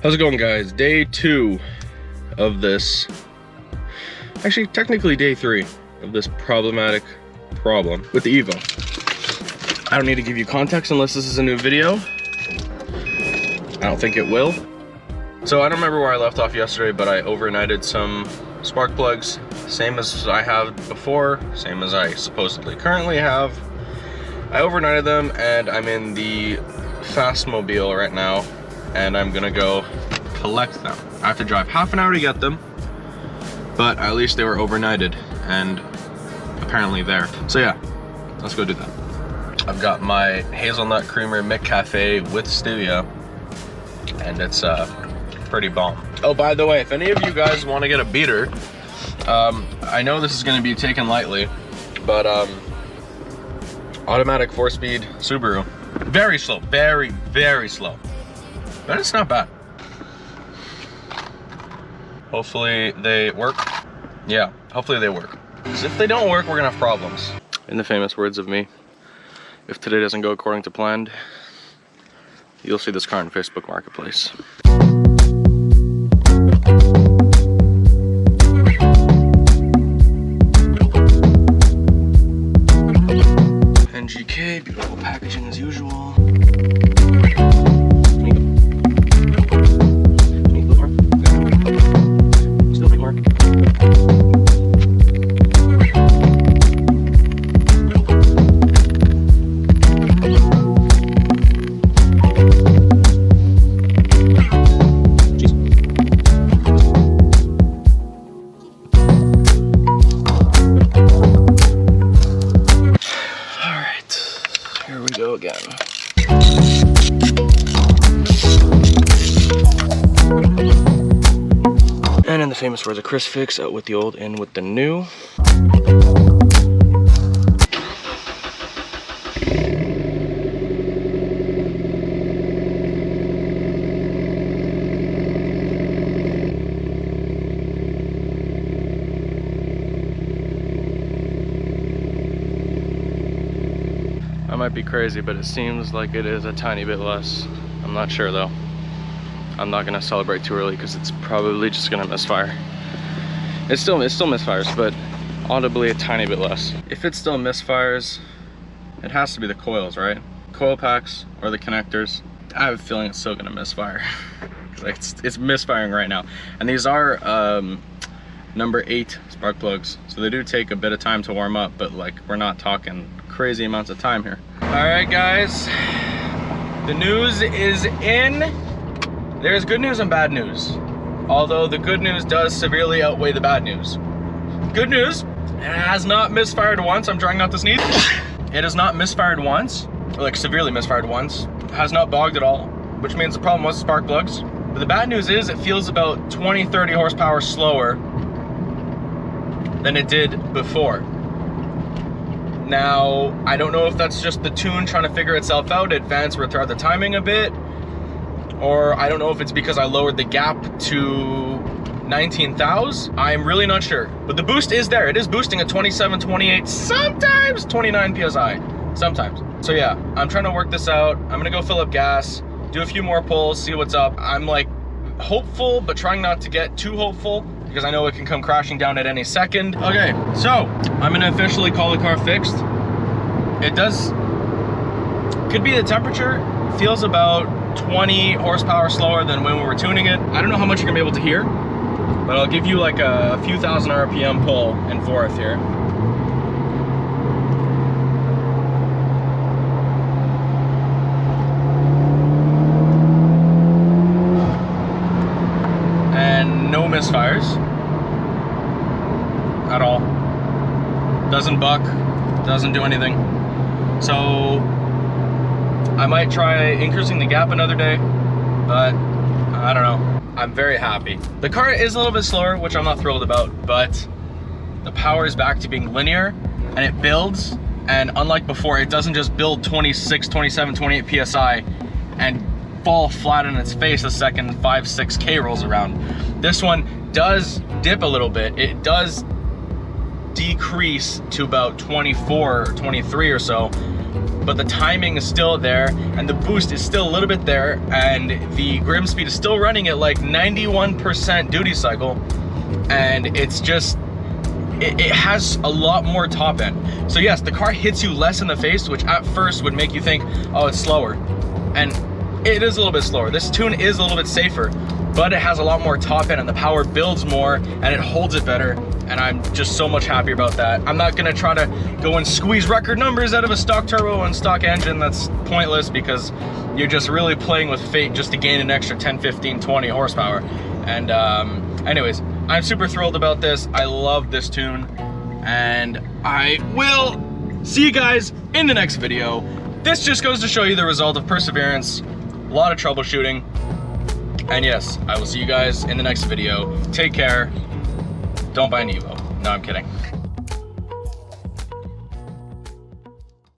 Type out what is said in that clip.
How's it going, guys? Day 2 of this, actually technically day 3 of this problematic problem with the Evo. I don't need to give you context unless this is a new video. I don't think it will. So I don't remember where I left off yesterday, but I overnighted some spark plugs, same as I have before, same as I supposedly currently have. I overnighted them and I'm in the Fastmobile right now, and I'm gonna go collect them. I have to drive half an hour to get them, but at least they were overnighted and apparently there. So yeah, let's go do that. I've got my hazelnut creamer McCafe with stevia, and it's pretty bomb. Oh, by the way, if any of you guys want to get a beater, I know this is going to be taken lightly, but automatic 4-speed Subaru, very slow, very slow, but it's not bad. Hopefully they work. Yeah, hopefully they work, because if they don't work, we're gonna have problems. In the famous words of me, if today doesn't go according to plan, you'll see this car in Facebook Marketplace. NGK, beautiful packaging as usual. Still need more. And in the famous words of Chris Fix, out with the old, in with the new. I might be crazy, but it seems like it is a tiny bit less. I'm not sure though. I'm not gonna celebrate too early because it's probably just gonna misfire. It still misfires, but audibly a tiny bit less. If it still misfires, it has to be the coils, right? Coil packs or the connectors. I have a feeling it's still gonna misfire. it's misfiring right now. And these are number 8 spark plugs, so they do take a bit of time to warm up, but like, we're not talking crazy amounts of time here. All right, guys, the news is in. There's good news and bad news, although the good news does severely outweigh the bad news. Good news, it has not misfired once. I'm trying not to sneeze. It has not misfired once, or like severely misfired once. It has not bogged at all, which means the problem was the spark plugs. But the bad news is it feels about 20-30 horsepower slower than it did before. Now, I don't know if that's just the tune trying to figure itself out, advance retard the timing a bit, or I don't know if it's because I lowered the gap to 19,000. I'm really not sure. But the boost is there. It is boosting at 27, 28, sometimes 29 PSI. Sometimes. So yeah, I'm trying to work this out. I'm gonna go fill up gas, do a few more pulls, see what's up. I'm like hopeful, but trying not to get too hopeful, because I know it can come crashing down at any second. Okay, so I'm gonna officially call the car fixed. It does, could be the temperature, feels about 20 horsepower slower than when we were tuning it. I don't know how much you're gonna be able to hear, but I'll give you like a few thousand RPM pull and forth here. And no misfires at all. Doesn't buck, doesn't do anything. So I might try increasing the gap another day, but I don't know. I'm very happy. The car is a little bit slower, which I'm not thrilled about, but the power is back to being linear and it builds. And unlike before, it doesn't just build 26, 27, 28 PSI and fall flat on its face the second 5-6K rolls around. This one does dip a little bit. It does decrease to about 24 or 23 or so but the timing is still there, and the boost is still a little bit there, and the grim speed is still running at like 91% duty cycle, and it's just, it has a lot more top end. So yes, the car hits you less in the face, which at first would make you think, oh, it's slower. And it is a little bit slower. This tune is a little bit safer, but it has a lot more top end and the power builds more and it holds it better. And I'm just so much happier about that. I'm not gonna try to go and squeeze record numbers out of a stock turbo and stock engine. That's pointless because you're just really playing with fate just to gain an extra 10, 15, 20 horsepower. And anyways, I'm super thrilled about this. I love this tune, and I will see you guys in the next video. This just goes to show you the result of perseverance, a lot of troubleshooting, and yes, I will see you guys in the next video. Take care. Don't buy an Evo. No, I'm kidding.